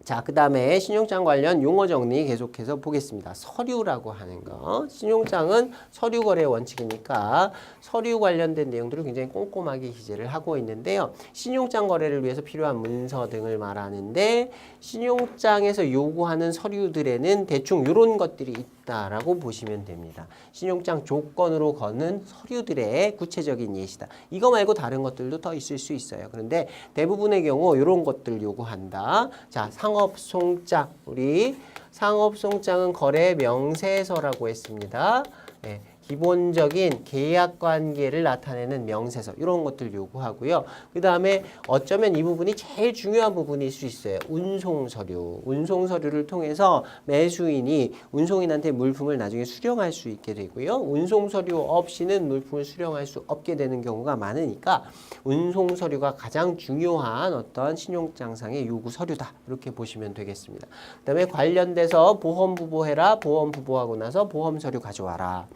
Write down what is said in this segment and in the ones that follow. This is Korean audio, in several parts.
자, 그 다음에 신용장 관련 용어 정리 계속해서 보겠습니다. 서류라고 하는 거. 신용장은 서류 거래 원칙이니까 서류 관련된 내용들을 굉장히 꼼꼼하게 기재를 하고 있는데요. 신용장 거래를 위해서 필요한 문서 등을 말하는데 신용장에서 요구하는 서류들에는 대충 이런 것들이 있다라고 보시면 됩니다. 신용장 조건으로 거는 서류들의 구체적인 예시다. 이거 말고 다른 것들도 더 있을 수 있어요. 그런데 대부분의 경우 이런 것들 요구한다. 자, 상업송장. 우리 상업송장은 거래 명세서라고 했습니다. 네. 기본적인 계약 관계를 나타내는 명세서 이런 것들 요구하고요. 그 다음에 어쩌면 이 부분이 제일 중요한 부분일 수 있어요. 운송서류. 운송서류를 통해서 매수인이 운송인한테 물품을 나중에 수령할 수 있게 되고요. 운송서류 없이는 물품을 수령할 수 없게 되는 경우가 많으니까 운송서류가 가장 중요한 어떤 신용장상의 요구 서류다. 이렇게 보시면 되겠습니다. 그 다음에 관련돼서 보험부보해라. 보험부보하고 나서 보험서류 가져와라.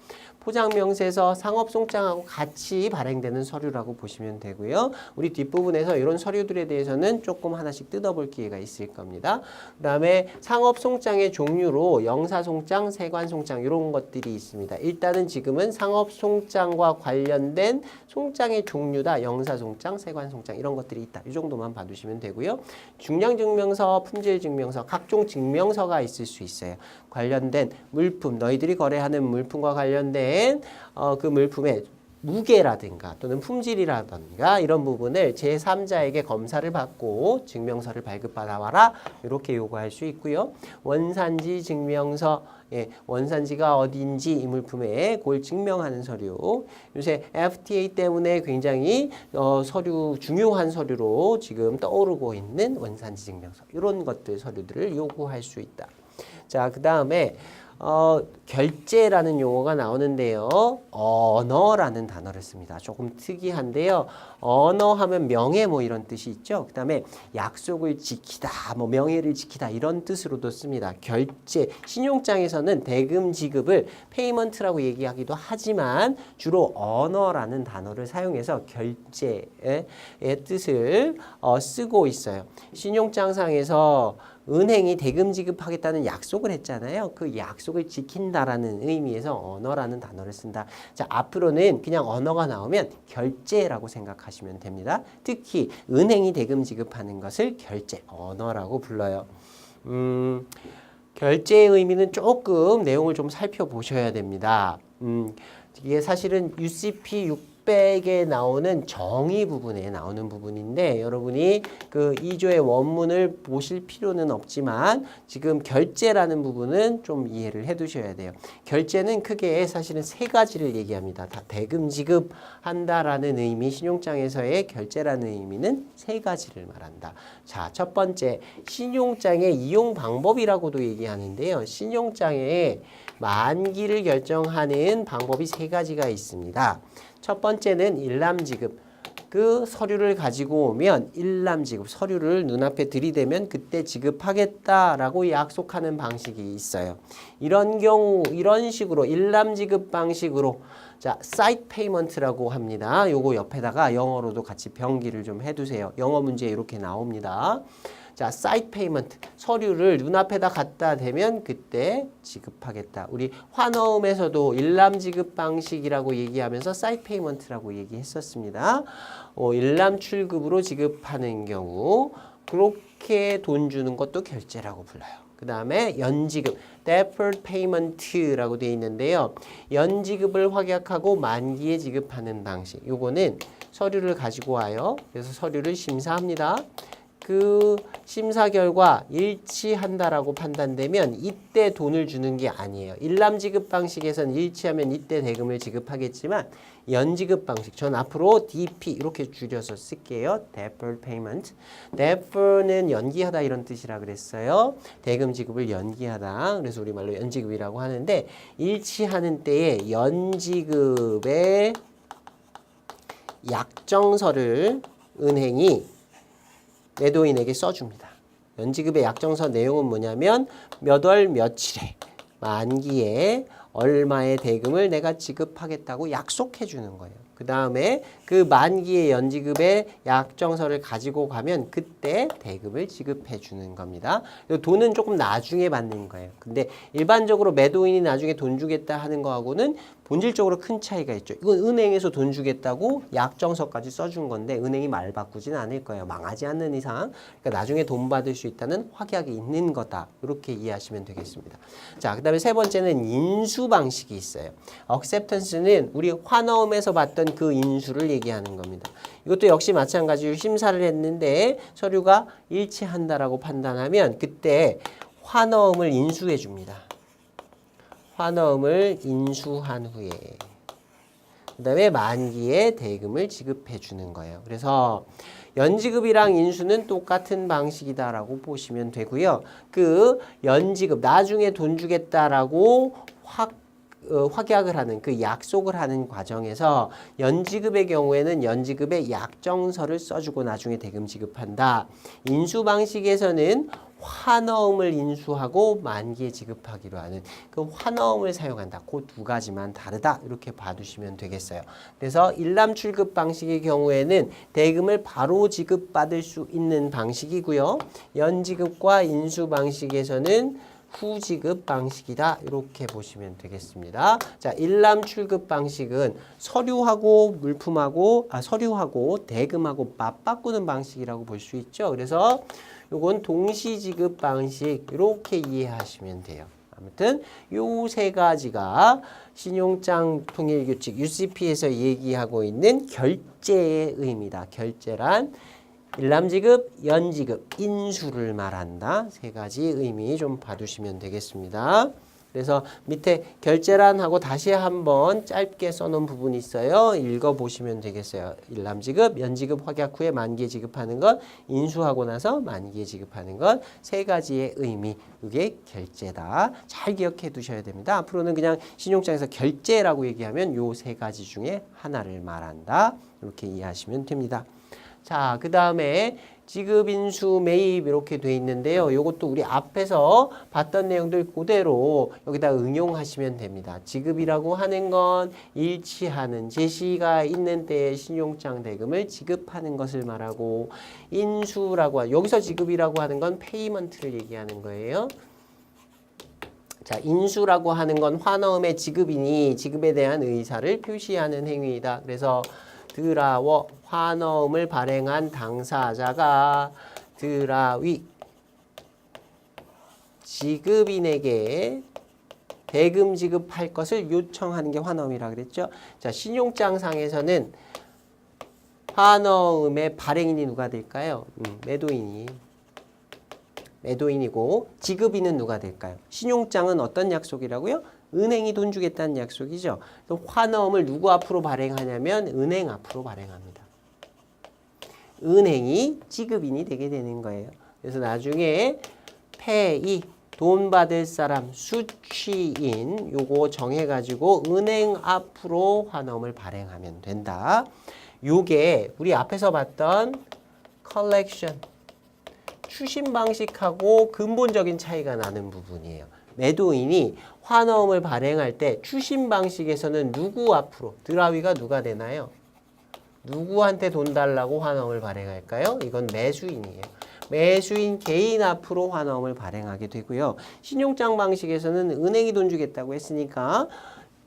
포장명세서 상업송장하고 같이 발행되는 서류라고 보시면 되고요. 우리 뒷부분에서 이런 서류들에 대해서는 조금 하나씩 뜯어볼 기회가 있을 겁니다. 그 다음에 상업송장의 종류로 영사송장, 세관송장 이런 것들이 있습니다. 일단은 지금은 상업송장과 관련된 송장의 종류다. 영사송장, 세관송장 이런 것들이 있다. 이 정도만 봐두시면 되고요. 중량증명서, 품질증명서, 각종 증명서가 있을 수 있어요. 관련된 물품, 너희들이 거래하는 물품과 관련된 그 물품의 무게라든가 또는 품질이라든가 이런 부분을 제3자에게 검사를 받고 증명서를 발급받아와라 이렇게 요구할 수 있고요. 원산지 증명서, 원산지가 어딘지 이 물품에 그걸 증명하는 서류. 요새 FTA 때문에 굉장히 서류 중요한 서류로 지금 떠오르고 있는 원산지 증명서 이런 것들 서류들을 요구할 수 있다. 자, 그 다음에 결제라는 용어가 나오는데요. 언어라는 단어를 씁니다. 조금 특이한데요. 언어 하면 명예 뭐 이런 뜻이 있죠. 그 다음에 약속을 지키다, 뭐 명예를 지키다 이런 뜻으로도 씁니다. 결제, 신용장에서는 대금 지급을 페이먼트라고 얘기하기도 하지만 주로 언어라는 단어를 사용해서 결제의 뜻을 쓰고 있어요. 신용장상에서 은행이 대금 지급하겠다는 약속을 했잖아요. 그 약속을 지킨다라는 의미에서 언어라는 단어를 쓴다. 자, 앞으로는 그냥 언어가 나오면 결제라고 생각하시면 됩니다. 특히 은행이 대금 지급하는 것을 결제, 언어라고 불러요. 결제의 의미는 조금 내용을 좀 살펴보셔야 됩니다. 이게 사실은 UCP 600에 나오는 정의 부분에 나오는 부분인데 여러분이 그 2조의 원문을 보실 필요는 없지만 지금 결제라는 부분은 좀 이해를 해 두셔야 돼요. 결제는 크게 사실은 세 가지를 얘기합니다. 다 대금 지급한다라는 의미, 신용장에서의 결제라는 의미는 세 가지를 말한다. 자, 첫 번째, 신용장의 이용 방법이라고도 얘기하는데요. 신용장의 만기를 결정하는 방법이 세 가지가 있습니다. 첫 번째는 일람지급. 그 서류를 가지고 오면 일람지급, 서류를 눈앞에 들이대면 그때 지급하겠다라고 약속하는 방식이 있어요. 이런 경우, 이런 식으로 일람지급 방식으로 자, 사이트 페이먼트라고 합니다. 요거 옆에다가 영어로도 같이 병기를 좀 해두세요. 영어 문제 이렇게 나옵니다. 자, 사이트 페이먼트, 서류를 눈앞에다 갖다 대면 그때 지급하겠다. 우리 환어음에서도 일람 지급 방식이라고 얘기하면서 사이트 페이먼트라고 얘기했었습니다. 일람 출급으로 지급하는 경우 그렇게 돈 주는 것도 결제라고 불러요. 그 다음에 연지급, deferred payment라고 되어 있는데요. 연지급을 확약하고 만기에 지급하는 방식. 요거는 서류를 가지고 와요. 그래서 서류를 심사합니다. 그 심사 결과 일치한다라고 판단되면 이때 돈을 주는 게 아니에요. 일람지급 방식에서는 일치하면 이때 대금을 지급하겠지만 연지급 방식, 전 앞으로 DP 이렇게 줄여서 쓸게요. Deferred Payment. Defer는 연기하다 이런 뜻이라 그랬어요. 대금 지급을 연기하다. 그래서 우리말로 연지급이라고 하는데 일치하는 때에 연지급의 약정서를 은행이 매도인에게 써줍니다. 연지급의 약정서 내용은 뭐냐면 몇 월 며칠에 만기에 얼마의 대금을 내가 지급하겠다고 약속해 주는 거예요. 그 다음에 그 만기의 연지급의 약정서를 가지고 가면 그때 대금을 지급해 주는 겁니다. 돈은 조금 나중에 받는 거예요. 근데 일반적으로 매도인이 나중에 돈 주겠다 하는 거하고는 본질적으로 큰 차이가 있죠. 이건 은행에서 돈 주겠다고 약정서까지 써준 건데 은행이 말 바꾸진 않을 거예요. 망하지 않는 이상. 그러니까 나중에 돈 받을 수 있다는 확약이 있는 거다. 이렇게 이해하시면 되겠습니다. 자, 그 다음에 세 번째는 인수 방식이 있어요. acceptance는 우리 환어음에서 봤던 그 인수를 얘기하는 겁니다. 이것도 역시 마찬가지로 심사를 했는데 서류가 일치한다라고 판단하면 그때 환어음을 인수해 줍니다. 환어음을 인수한 후에 그 다음에 만기에 대금을 지급해 주는 거예요. 그래서 연지급이랑 인수는 똑같은 방식이다라고 보시면 되고요. 그 연지급 나중에 돈 주겠다라고 확약을 하는 그 약속을 하는 과정에서 연지급의 경우에는 연지급의 약정서를 써주고 나중에 대금 지급한다. 인수 방식에서는 환어음을 인수하고 만기에 지급하기로 하는 그 환어음을 사용한다. 그 두 가지만 다르다. 이렇게 봐두시면 되겠어요. 그래서 일람 출급 방식의 경우에는 대금을 바로 지급받을 수 있는 방식이고요. 연지급과 인수 방식에서는 후지급 방식이다. 이렇게 보시면 되겠습니다. 자, 일람 출급 방식은 서류하고 서류하고 대금하고 맞바꾸는 방식이라고 볼 수 있죠. 그래서 요건 동시지급 방식 이렇게 이해하시면 돼요. 아무튼 요 세 가지가 신용장 통일규칙 UCP에서 얘기하고 있는 결제의 의미다. 결제란 일람지급, 연지급, 인수를 말한다. 세 가지 의미 좀 봐두시면 되겠습니다. 그래서 밑에 결제란하고 다시 한번 짧게 써놓은 부분이 있어요. 읽어보시면 되겠어요. 일람지급, 연지급 확약 후에 만기에 지급하는 것, 인수하고 나서 만기에 지급하는 것, 세 가지의 의미, 이게 결제다. 잘 기억해 두셔야 됩니다. 앞으로는 그냥 신용장에서 결제라고 얘기하면 요 세 가지 중에 하나를 말한다. 이렇게 이해하시면 됩니다. 자, 그 다음에 지급, 인수, 매입 이렇게 돼 있는데요. 이것도 우리 앞에서 봤던 내용들 그대로 여기다 응용하시면 됩니다. 지급이라고 하는 건 일치하는 제시가 있는 때에 신용장 대금을 지급하는 것을 말하고 인수라고 여기서 지급이라고 하는 건 페이먼트를 얘기하는 거예요. 자, 인수라고 하는 건 환어음의 지급이니 지급에 대한 의사를 표시하는 행위이다. 그래서 드라워 환어음을 발행한 당사자가 드라위 지급인에게 대금 지급할 것을 요청하는 게 환어음이라 그랬죠. 자, 신용장상에서는 환어음의 발행인이 누가 될까요? 매도인이고 지급인은 누가 될까요? 신용장은 어떤 약속이라고요? 은행이 돈 주겠다는 약속이죠. 환어음을 누구 앞으로 발행하냐면 은행 앞으로 발행합니다. 은행이 지급인이 되게 되는 거예요. 그래서 나중에 페이 돈 받을 사람 수취인 요거 정해가지고 은행 앞으로 환어음을 발행하면 된다. 요게 우리 앞에서 봤던 컬렉션 추심 방식하고 근본적인 차이가 나는 부분이에요. 매도인이 환어음을 발행할 때 추심 방식에서는 누구 앞으로 드라위가 누가 되나요? 누구한테 돈 달라고 환어음을 발행할까요? 이건 매수인이에요. 매수인 개인 앞으로 환어음을 발행하게 되고요. 신용장 방식에서는 은행이 돈 주겠다고 했으니까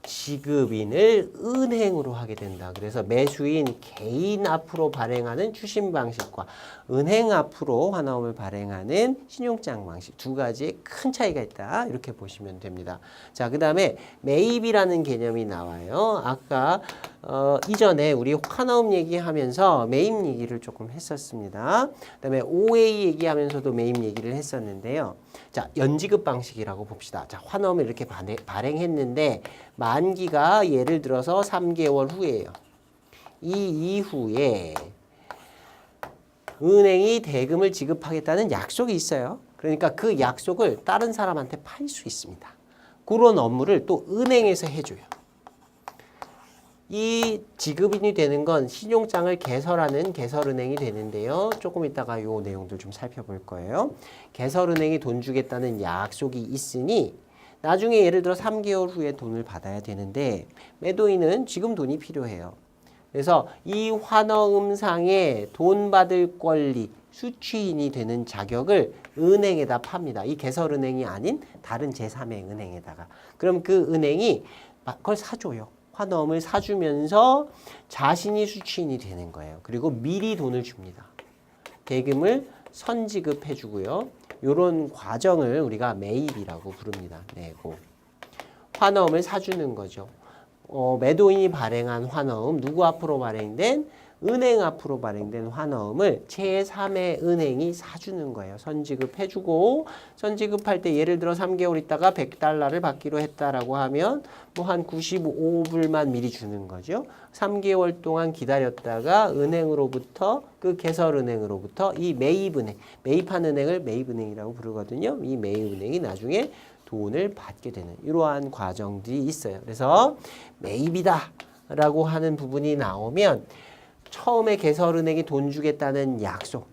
지급인을 은행으로 하게 된다. 그래서 매수인 개인 앞으로 발행하는 추심 방식과 은행 앞으로 환어음을 발행하는 신용장 방식 두 가지의 큰 차이가 있다. 이렇게 보시면 됩니다. 자, 그 다음에 매입이라는 개념이 나와요. 아까 이전에 우리 환어음 얘기하면서 매입 얘기를 조금 했었습니다. 그 다음에 OA 얘기하면서도 매입 얘기를 했었는데요. 자, 연지급 방식이라고 봅시다. 자, 환어음을 이렇게 발행했는데 만기가 예를 들어서 3개월 후예요. 이 이후에 은행이 대금을 지급하겠다는 약속이 있어요. 그러니까 그 약속을 다른 사람한테 팔 수 있습니다. 그런 업무를 또 은행에서 해줘요. 이 지급인이 되는 건 신용장을 개설하는 개설은행이 되는데요. 조금 이따가 요 내용들 좀 살펴볼 거예요. 개설은행이 돈 주겠다는 약속이 있으니 나중에 예를 들어 3개월 후에 돈을 받아야 되는데 매도인은 지금 돈이 필요해요. 그래서 이 환어음상에 돈 받을 권리, 수취인이 되는 자격을 은행에다 팝니다. 이 개설은행이 아닌 다른 제3의 은행에다가. 그럼 그 은행이 그걸 사줘요. 환어음을 사주면서 자신이 수취인이 되는 거예요. 그리고 미리 돈을 줍니다. 대금을 선지급해 주고요. 이런 과정을 우리가 매입이라고 부릅니다. 내고. 환어음을 사주는 거죠. 매도인이 발행한 환어음, 누구 앞으로 발행된? 은행 앞으로 발행된 환어음을 제3의 은행이 사주는 거예요. 선지급해주고 선지급할 때 예를 들어 3개월 있다가 $100를 받기로 했다라고 하면 뭐 한 95불만 미리 주는 거죠. 3개월 동안 기다렸다가 은행으로부터 그 개설은행으로부터 이 매입은행, 매입한 은행을 매입은행이라고 부르거든요. 이 매입은행이 나중에 돈을 받게 되는 이러한 과정들이 있어요. 그래서 매입이다 라고 하는 부분이 나오면 처음에 개설은행이 돈 주겠다는 약속,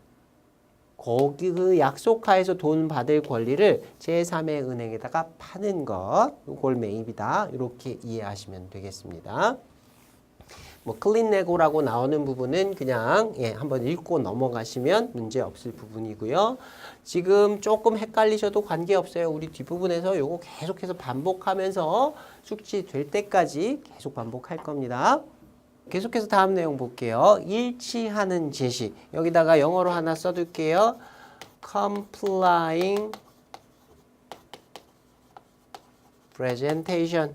거기 그 약속하에서 돈 받을 권리를 제3의 은행에다가 파는 것, 이걸 매입이다. 이렇게 이해하시면 되겠습니다. 뭐 클린 레고라고 나오는 부분은 그냥 한번 읽고 넘어가시면 문제 없을 부분이고요. 지금 조금 헷갈리셔도 관계없어요. 우리 뒷부분에서 요거 계속해서 반복하면서 숙지 될 때까지 계속 반복할 겁니다. 계속해서 다음 내용 볼게요. 일치하는 제시. 여기다가 영어로 하나 써둘게요. complying presentation.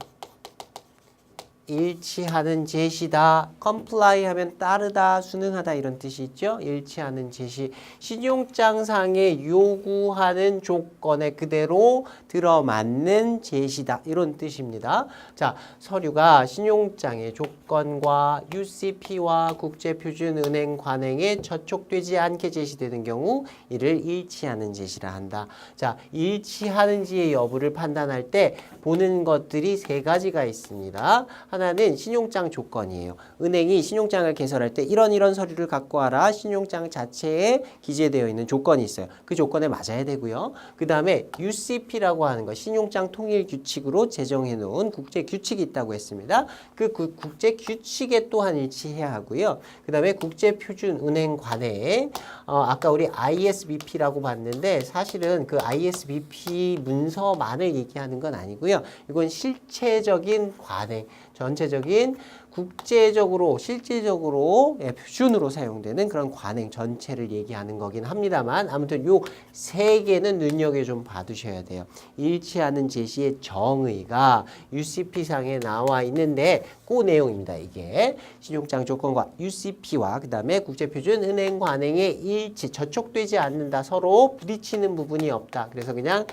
일치하는 제시다. comply 하면 따르다, 순응하다 이런 뜻이 있죠. 일치하는 제시. 신용장상에 요구하는 조건에 그대로 들어맞는 제시다. 이런 뜻입니다. 자, 서류가 신용장의 조건과 UCP와 국제표준은행 관행에 저촉되지 않게 제시되는 경우 이를 일치하는 제시라 한다. 자, 일치하는지의 여부를 판단할 때 보는 것들이 세 가지가 있습니다. 하나는 신용장 조건이에요. 은행이 신용장을 개설할 때 이런 서류를 갖고 와라. 신용장 자체에 기재되어 있는 조건이 있어요. 그 조건에 맞아야 되고요. 그 다음에 UCP라고 하는 거, 신용장 통일 규칙으로 제정해 놓은 국제 규칙이 있다고 했습니다. 그 국제 규칙에 또한 일치해야 하고요. 그 다음에 국제표준은행 관행, 아까 우리 ISBP라고 봤는데 사실은 그 ISBP 문서만을 얘기하는 건 아니고요. 이건 실체적인 관행, 전체적인 국제적으로 실질적으로 표준으로 사용되는 그런 관행 전체를 얘기하는 거긴 합니다만 아무튼 요 세 개는 눈여겨 좀 봐두셔야 돼요. 일치하는 제시의 정의가 UCP상에 나와 있는데 그 내용입니다. 이게 신용장 조건과 UCP와 그 다음에 국제표준은행 관행의 일치, 저촉되지 않는다. 서로 부딪히는 부분이 없다. 그래서 그냥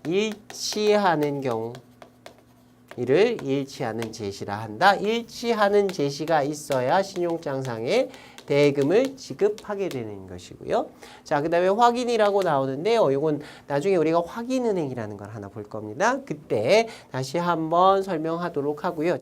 일치하는 경우 이를 일치하는 제시라 한다. 일치하는 제시가 있어야 신용장상에 대금을 지급하게 되는 것이고요. 자, 그 다음에 확인이라고 나오는데요. 이건 나중에 우리가 확인은행이라는 걸 하나 볼 겁니다. 그때 다시 한번 설명하도록 하고요.